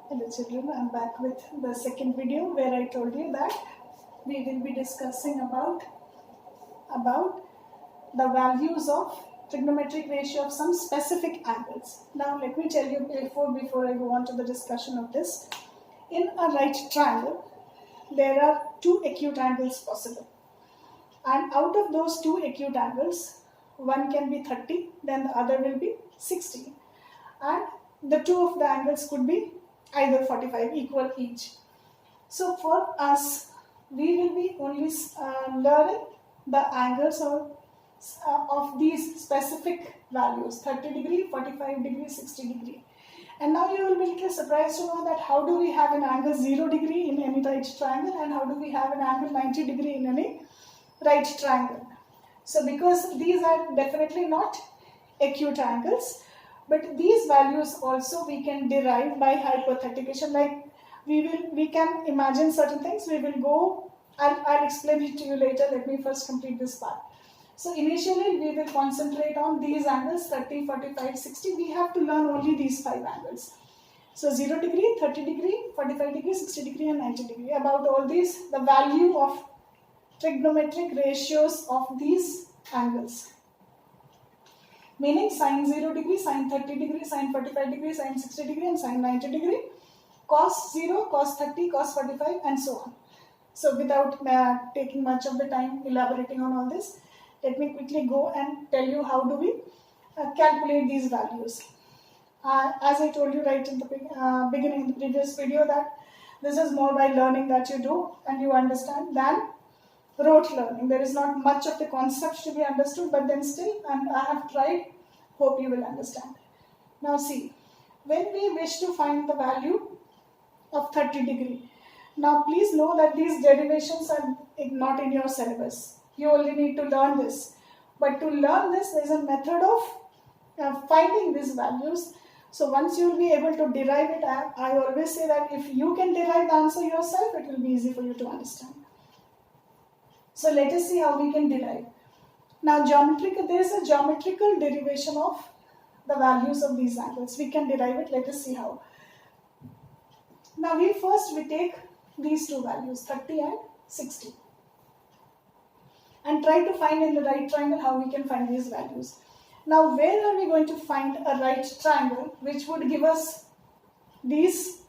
Hello children, I'm back with the second video where I told you that we will be discussing about the values of trigonometric ratio of some specific angles. Now let me tell you before I go on to the discussion of this. In a right triangle, there are two acute angles possible. And out of those two acute angles, one can be 30, then the other will be 60. And the two of the angles could be either 45, equal each. So for us, we will be only learning the angles of these specific values, 30 degree, 45 degree, 60 degree. And now you will be a little surprised to know that how do we have an angle 0 degree in any right triangle and how do we have an angle 90 degree in any right triangle. So because these are definitely not acute angles, but these values also we can derive by hypothetication. Like we can imagine certain things. We will go. I'll explain it to you later. Let me first complete this part. So initially we will concentrate on these angles 30, 45, 60. We have to learn only these 5 angles. So 0 degree, 30 degree, 45 degree, 60 degree and 90 degree. About all these, the value of trigonometric ratios of these angles. Meaning sine 0 degree, sine 30 degree, sine 45 degree, sine 60 degree and sine 90 degree, cos 0, cos 30, cos 45 and so on. So without taking much of the time elaborating on all this, let me quickly go and tell you how do we calculate these values. As I told you right in the beginning in the previous video that this is more by learning that you do and you understand than rote learning. There is not much of the concepts to be understood, but then still, and I have tried, hope you will understand. Now see, when we wish to find the value of 30 degree, now please know that these derivations are not in your syllabus. You only need to learn this. But to learn this, there is a method of finding these values. So once you will be able to derive it, I always say that if you can derive the answer yourself, it will be easy for you to understand. So let us see how we can derive. Now there is a geometrical derivation of the values of these angles. We can derive it. Let us see how. Now we take these two values 30 and 60 and try to find in the right triangle how we can find these values. Now where are we going to find a right triangle which would give us these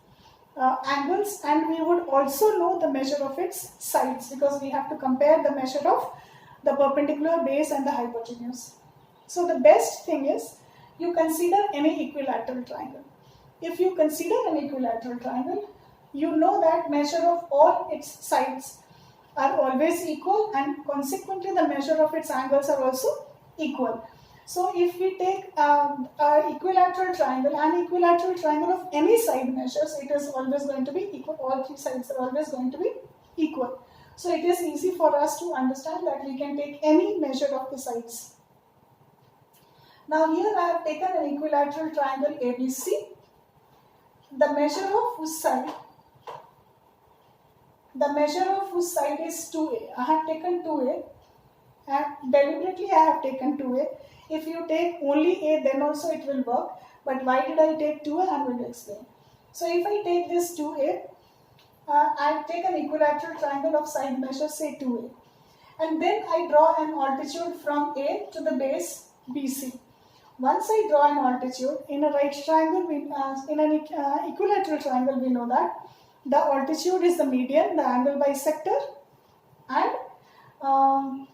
angles, and we would also know the measure of its sides because we have to compare the measure of the perpendicular base and the hypotenuse. So the best thing is you consider any equilateral triangle. If you consider an equilateral triangle, you know that measure of all its sides are always equal and consequently the measure of its angles are also equal. So if we take an equilateral triangle of any side measures, it is always going to be equal. All three sides are always going to be equal. So it is easy for us to understand that we can take any measure of the sides. Now here I have taken an equilateral triangle ABC. The measure of whose side is 2A. I have taken 2A and deliberately I have taken 2A. If you take only A, then also it will work. But why did I take 2A? I am going to explain. So if I take this 2A, I take an equilateral triangle of side measure, say 2A. And then I draw an altitude from A to the base BC. Once I draw an altitude, in a right triangle, in an equilateral triangle, we know that the altitude is the median, the angle bisector, and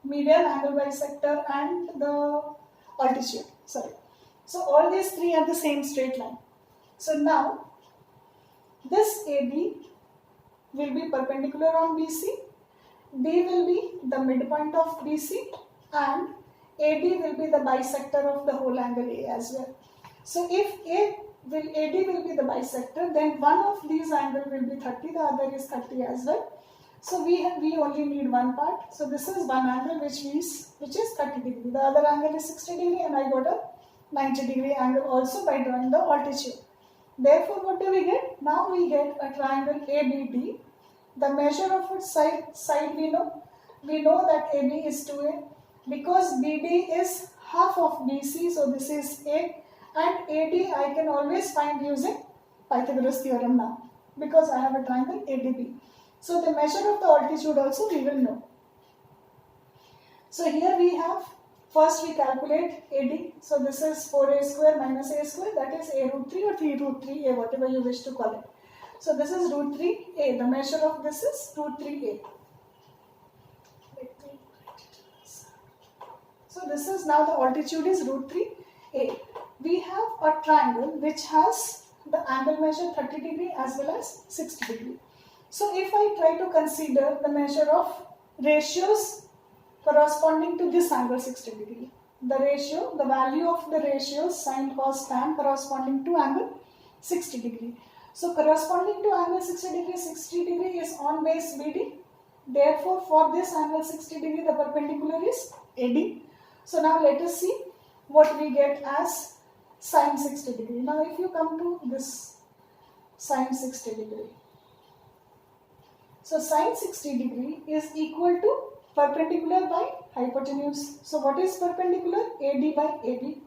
median, angle bisector and the altitude. Sorry. So all these three are the same straight line. So now this AB will be perpendicular on BC, B will be the midpoint of BC and AD will be the bisector of the whole angle A as well. So if AD will be the bisector, then one of these angles will be 30, the other is 30 as well. So we only need one part. So this is one angle which is 30 degree. The other angle is 60 degree and I got a 90 degree angle also by drawing the altitude. Therefore what do we get? Now we get a triangle ABD. The measure of its side we know. We know that AB is 2A. Because BD is half of BC, so this is A, and AD I can always find using Pythagoras theorem now, because I have a triangle ADB. So the measure of the altitude also we will know. So here we have, first we calculate AD. So this is 4a square minus a square, that is a root 3 or 3 root 3a, whatever you wish to call it. So this is root 3a. The measure of this is root 3a. So this is now the altitude is root 3a. We have a triangle which has the angle measure 30 degree as well as 60 degree. So if I try to consider the measure of ratios corresponding to this angle 60 degree, the ratio, the value of the ratios sine, cos, tan corresponding to angle 60 degree. So corresponding to angle 60 degree is on base BD. Therefore for this angle 60 degree the perpendicular is AD. So now let us see what we get as sine 60 degree. Now if you come to this sine 60 degree. So sine 60 degree is equal to perpendicular by hypotenuse. So what is perpendicular? AD by AB.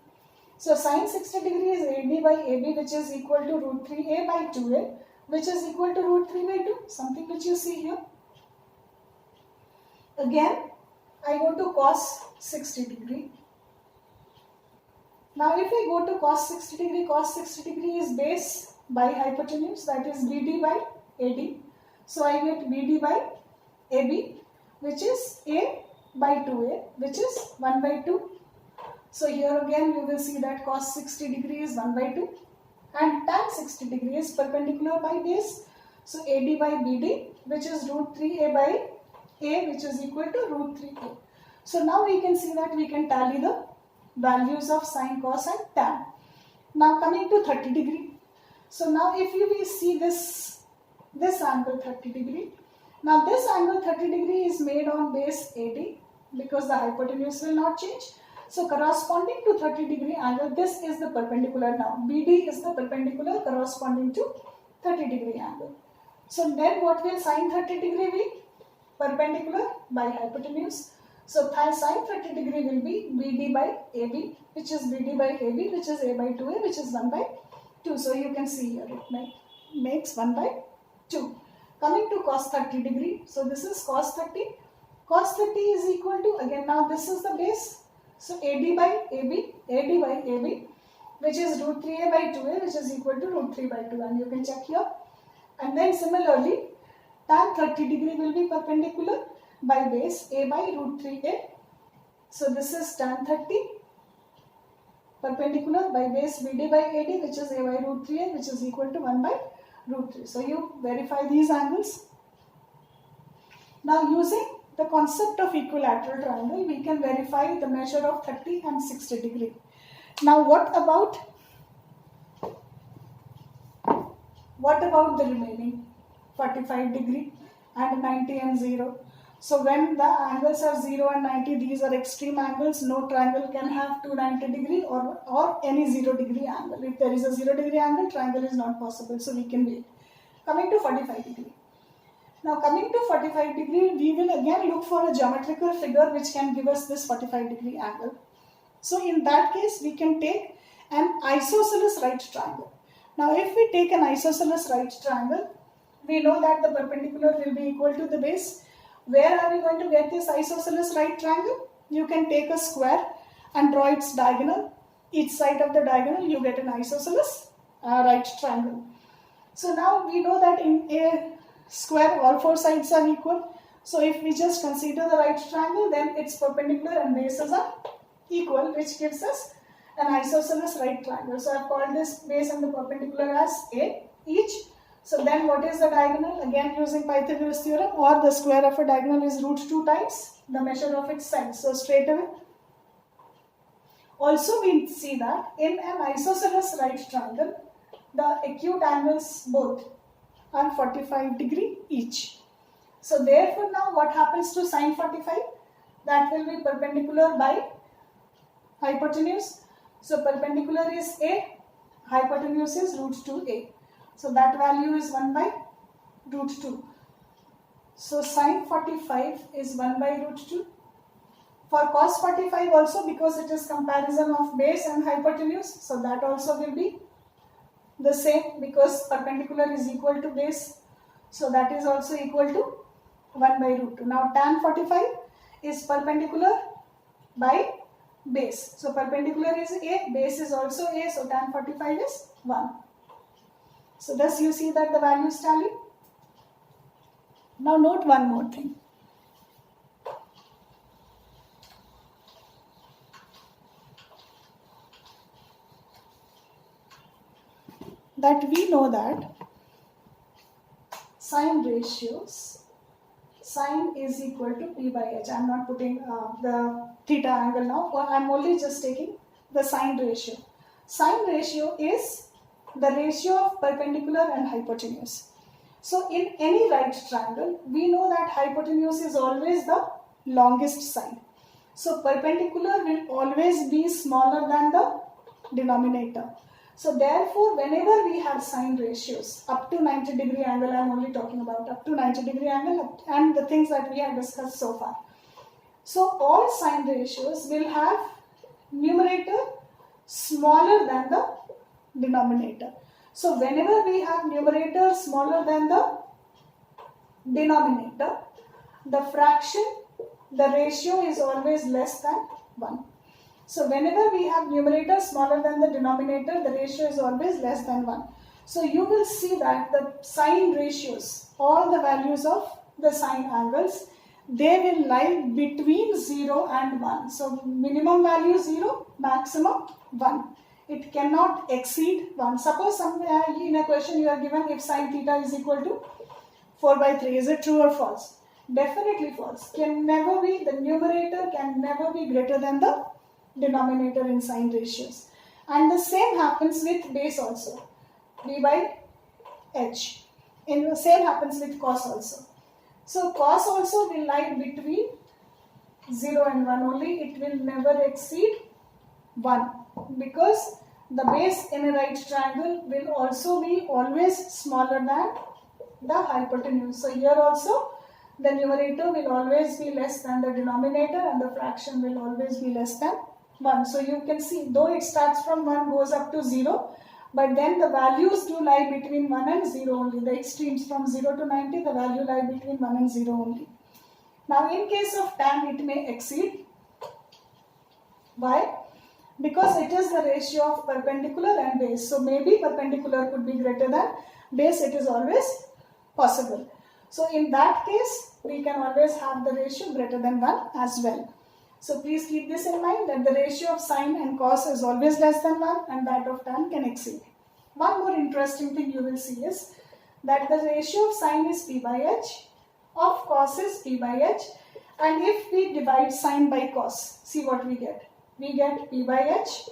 So sine 60 degree is AD by AB, which is equal to root 3a by 2a, which is equal to root 3 by 2, something which you see here. Again, I go to cos 60 degree. Now if I go to cos 60 degree is base by hypotenuse, that is BD by AD. So I get BD by AB, which is A by 2A, which is 1 by 2. So here again you will see that cos 60 degree is 1 by 2 and tan 60 degree is perpendicular by base. So AD by BD, which is root 3A by A, which is equal to root 3A. So now we can see that we can tally the values of sine, cos and tan. Now coming to 30 degree. So now if you will see this angle 30 degree. Now this angle 30 degree is made on base AD because the hypotenuse will not change. So corresponding to 30 degree angle, this is the perpendicular now. BD is the perpendicular corresponding to 30 degree angle. So then what will sine 30 degree be? Perpendicular by hypotenuse. So sine 30 degree will be BD by AB, which is BD by AB, which is A by 2A, which is 1 by 2. So you can see here it makes 1 by 2. Coming to cos 30 degree. So this is cos 30. Cos 30 is equal to, again now this is the base. So AD by AB, which is root 3A by 2A, which is equal to root 3 by 2. And you can check here. And then similarly, tan 30 degree will be perpendicular by base A by root 3A. So this is tan 30 perpendicular by base BD by AD, which is A by root 3A, which is equal to 1 by root 3. So you verify these angles. Now using the concept of equilateral triangle, we can verify the measure of 30 and 60 degree. Now what about the remaining 45 degree and 90 and 0? So when the angles are 0 and 90, these are extreme angles. No triangle can have 290 degree or any 0 degree angle. If there is a 0 degree angle, triangle is not possible. So we can wait. Coming to 45 degree. Now coming to 45 degree, we will again look for a geometrical figure which can give us this 45 degree angle. So in that case, we can take an isosceles right triangle. Now if we take an isosceles right triangle, we know that the perpendicular will be equal to the base. Where are we going to get this isosceles right triangle? You can take a square and draw its diagonal. Each side of the diagonal, you get an isosceles right triangle. So now we know that in a square, all four sides are equal. So if we just consider the right triangle, then its perpendicular and bases are equal, which gives us an isosceles right triangle. So I have called this base and the perpendicular as A each. So then what is the diagonal? Again using Pythagoras theorem, or the square of a diagonal is root 2 times the measure of its sides. So straight away. Also we see that in an isosceles right triangle, the acute angles both are 45 degree each. So therefore now what happens to sine 45? That will be perpendicular by hypotenuse. So perpendicular is A, hypotenuse is root 2A. So that value is 1 by root 2. So sine 45 is 1 by root 2. For cos 45 also, because it is comparison of base and hypotenuse, so that also will be the same, because perpendicular is equal to base. So that is also equal to 1 by root 2. Now tan 45 is perpendicular by base. So perpendicular is A, base is also A, so tan 45 is 1. So thus you see that the values tally. Now note one more thing. That we know that sine ratios, sine is equal to P by H. I am not putting the theta angle now, I am only just taking the sine ratio. Sine ratio is the ratio of perpendicular and hypotenuse. So in any right triangle, we know that hypotenuse is always the longest side. So perpendicular will always be smaller than the denominator. So therefore, whenever we have sine ratios up to 90-degree angle, I am only talking about up to 90-degree angle and the things that we have discussed so far. So all sine ratios will have numerator smaller than the denominator. So whenever we have numerator smaller than the denominator, the fraction, the ratio is always less than 1. So whenever we have numerator smaller than the denominator, the ratio is always less than 1. So you will see that the sine ratios, all the values of the sine angles, they will lie between 0 and 1. So minimum value 0, maximum 1. It cannot exceed 1. Suppose somewhere in a question you are given if sine theta is equal to 4 by 3. Is it true or false? Definitely false. Can never be, the numerator can never be greater than the denominator in sine ratios. And the same happens with base also. B by H. And the same happens with cos also. So cos also will lie between 0 and 1 only. It will never exceed 1. Because the base in a right triangle will also be always smaller than the hypotenuse. So here also the numerator will always be less than the denominator and the fraction will always be less than 1. So you can see, though it starts from 1, goes up to 0, but then the values do lie between 1 and 0 only. The extremes from 0 to 90, the value lie between 1 and 0 only. Now in case of tan, it may exceed. Why? Because it is the ratio of perpendicular and base. So maybe perpendicular could be greater than base, it is always possible. So in that case, we can always have the ratio greater than 1 as well. So please keep this in mind that the ratio of sine and cos is always less than 1 and that of tan can exceed. One more interesting thing you will see is that the ratio of sine is P by H, of cos is P by H, and if we divide sine by cos, see what we get. We get P by H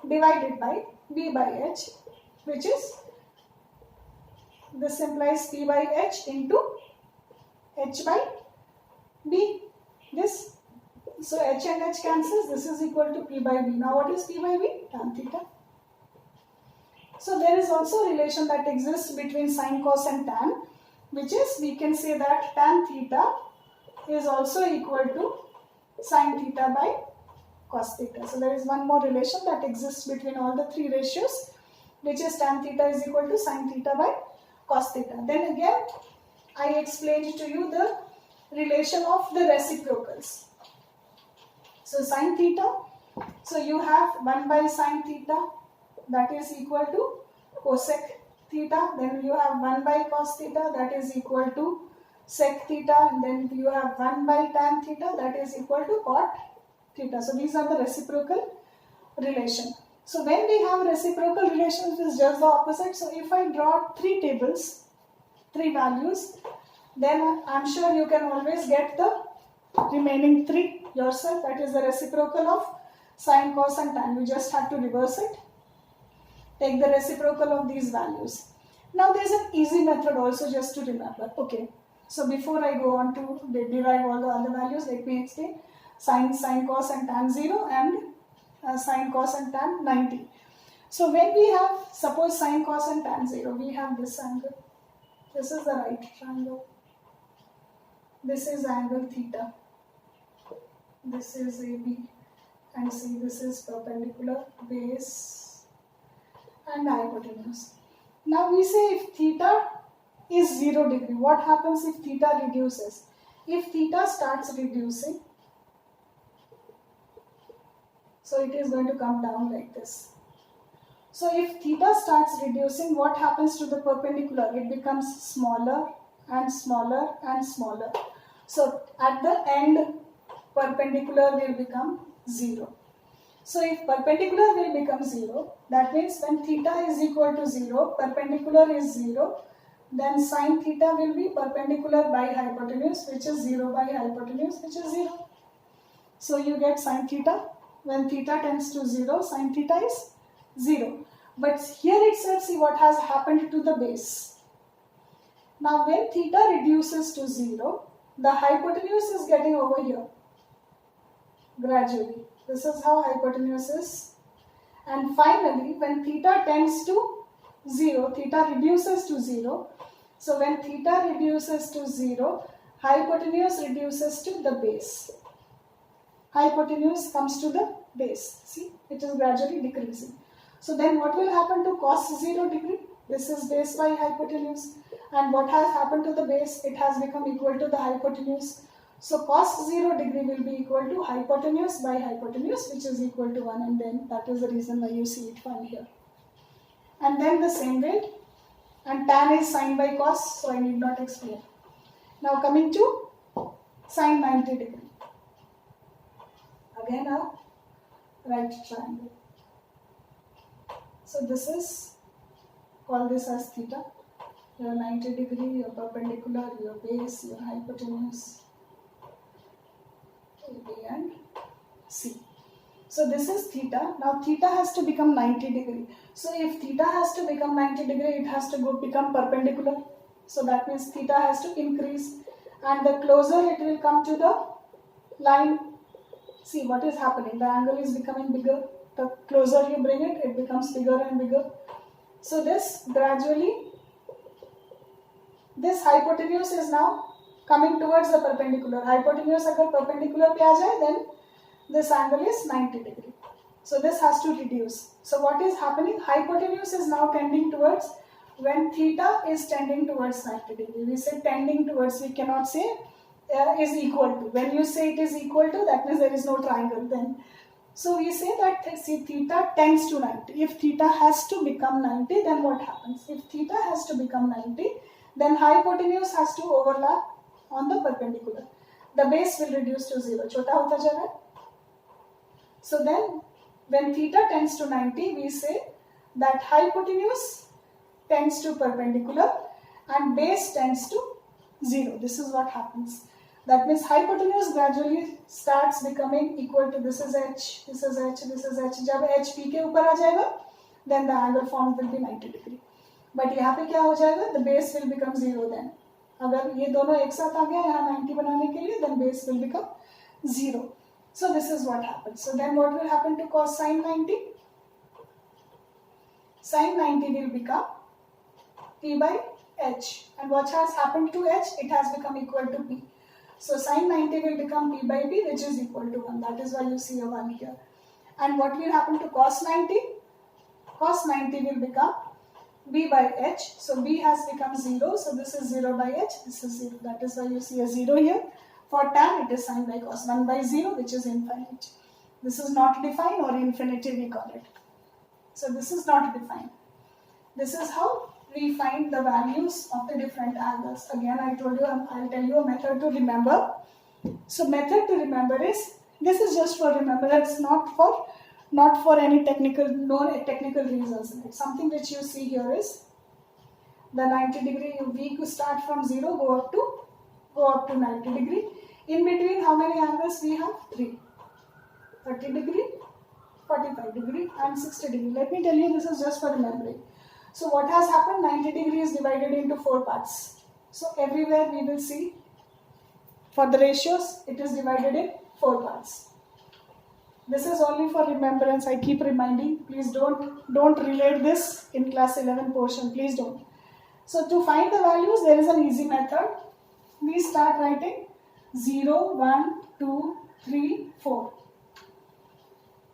divided by B by H, which is, this implies P by H into H by B. This, so H and H cancels, this is equal to P by B. Now what is P by B? Tan theta. So there is also a relation that exists between sine, cos and tan, which is, we can say that tan theta is also equal to sine theta by cos theta. So there is one more relation that exists between all the three ratios, which is tan theta is equal to sine theta by cos theta. Then again, I explained to you the relation of the reciprocals. So sine theta, so you have 1 by sine theta, that is equal to cosec theta. Then you have 1 by cos theta, that is equal to sec theta. And then you have 1 by tan theta, that is equal to cot theta. So these are the reciprocal relation. So when we have reciprocal relations, it is just the opposite. So if I draw three tables, three values, then I am sure you can always get the remaining three yourself. That is the reciprocal of sine, cos and tan. You just have to reverse it. Take the reciprocal of these values. Now there is an easy method also just to remember. Okay. So before I go on to derive all the other values, let me explain. Sine, cos and tan 0 and sine, cos and tan 90. So when we have, suppose sine, cos and tan 0, we have this angle. This is the right triangle. This is angle theta. This is AB. And see, this is perpendicular, base and hypotenuse. Now we say if theta is 0 degree, what happens if theta reduces? If theta starts reducing, so it is going to come down like this. So if theta starts reducing, what happens to the perpendicular? It becomes smaller and smaller and smaller. So at the end, perpendicular will become 0. So if perpendicular will become 0, that means when theta is equal to 0, perpendicular is 0, then sine theta will be perpendicular by hypotenuse, which is 0 by hypotenuse, which is 0. So you get sine theta. When theta tends to 0, sine theta is 0. But here itself, see what has happened to the base. Now when theta reduces to 0, the hypotenuse is getting over here gradually. This is how hypotenuse is. And finally, when theta tends to 0, theta reduces to 0. So when theta reduces to 0, hypotenuse reduces to the base. Hypotenuse comes to the base. See, it is gradually decreasing. So then what will happen to cos 0 degree? This is base by hypotenuse. And what has happened to the base? It has become equal to the hypotenuse. So cos 0 degree will be equal to hypotenuse by hypotenuse, which is equal to 1, and then that is the reason why you see it 1 here. And then the same way, and tan is sine by cos, so I need not explain. Now coming to sine 90 degree. Again a right triangle. So this is, call this as theta. Your 90 degree, your perpendicular, your base, your hypotenuse, A, B and C. So this is theta. Now theta has to become 90 degree. So if theta has to become 90 degree, it has to become perpendicular. So that means theta has to increase. And the closer it will come to the line, see what is happening. The angle is becoming bigger. The closer you bring it, it becomes bigger and bigger. So this gradually, this hypotenuse is now coming towards the perpendicular. Hypotenuse agar perpendicular pe aa jaye, then this angle is 90 degree. So this has to reduce. So what is happening? Hypotenuse is now tending towards, when theta is tending towards 90 degree. We say tending towards, we cannot say is equal to. When you say it is equal to, that means there is no triangle then. So we say that, see, theta tends to 90. If theta has to become 90, then what happens? If theta has to become 90, then hypotenuse has to overlap on the perpendicular. The base will reduce to 0. Chota hota ja raha hai. So then, when theta tends to 90, we say that hypotenuse tends to perpendicular and base tends to 0. This is what happens. That means hypotenuse gradually starts becoming equal to, this is h, this is h, this is h. जब h p के ऊपर आ जाएगा, then the angle formed will be 90 degree. But यहाँ पे क्या हो जाएगा? The base will become 0 then. अगर ये दोनों एक साथ आ गया यहाँ 90 बनाने के लिए, then base will become 0. So this is what happens. So then what will happen to cos sine 90? Sine 90 will become p by h. And what has happened to h? It has become equal to p. So sine 90 will become p by p, which is equal to 1. That is why you see a 1 here. And what will happen to cos 90? Cos 90 will become b by h. So b has become 0. So this is 0 by h. This is 0. That is why you see a 0 here. For tan, it is sine by cos. 1 by 0, which is infinite. This is not defined, or infinity we call it. So this is not defined. This is how we find the values of the different angles. Again, I told you, I'll tell you a method to remember. So method to remember is, this is just for remembrance, not for any technical reasons. It's something which you see here is the 90 degree. We could start from 0, go up to 90 degree. In between, how many angles we have? 3. 30 degree, 45 degree and 60 degree. Let me tell you, this is just for remembering. So what has happened? 90 degree is divided into 4 parts. So everywhere we will see, for the ratios, it is divided in 4 parts. This is only for remembrance. I keep reminding. Please don't relate this in class 11 portion. Please don't. So to find the values, there is an easy method. We start writing 0, 1, 2, 3, 4.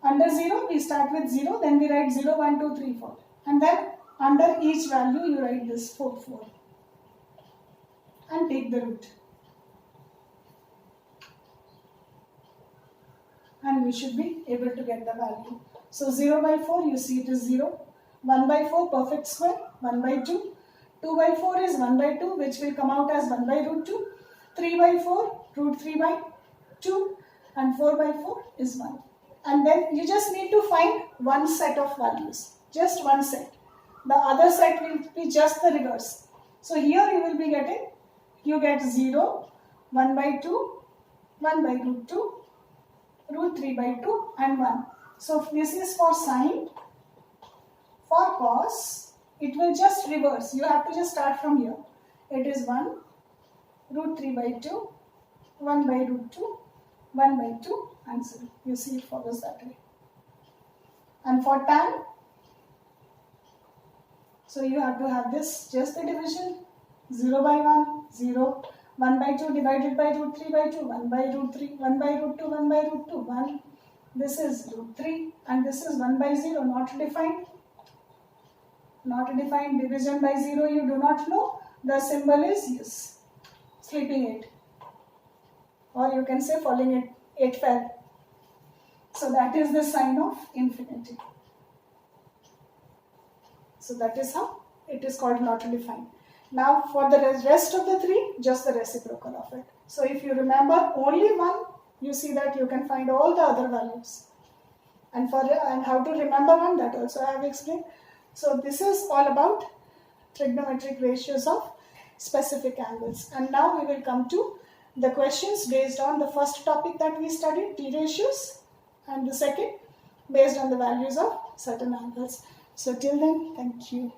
Under 0, we start with 0, then we write 0, 1, 2, 3, 4. And then Under each value you write this 4, 4 and take the root. And we should be able to get the value. So 0 by 4, you see it is 0. 1 by 4, perfect square, 1 by 2. 2 by 4 is 1 by 2, which will come out as 1 by root 2. 3 by 4, root 3 by 2. And 4 by 4 is 1. And then you just need to find one set of values. Just one set. The other set will be just the reverse. So here you will be getting, you get 0, 1 by 2, 1 by root 2, root 3 by 2 and 1. So this is for sine. For cos, it will just reverse. You have to just start from here. It is 1, root 3 by 2, 1 by root 2, 1 by 2 and 0. You see it follows that way. And for tan, so you have to have this, just the division, 0 by 1, 0, 1 by 2 divided by root 3 by 2, 1 by root 3, 1 by root 2, 1 by root 2, 1. This is root 3 and this is 1 by 0, not defined. Not defined, division by 0 you do not know. The symbol is yes, sleeping 8. Or you can say falling 8 fell. So that is the sign of infinity. So that is how it is called not defined. Now for the rest of the 3, just the reciprocal of it. So if you remember only one, you see that you can find all the other values. And how to remember one, that also I have explained. So this is all about trigonometric ratios of specific angles. And now we will come to the questions based on the first topic that we studied, T ratios, and the second based on the values of certain angles. So till then, thank you.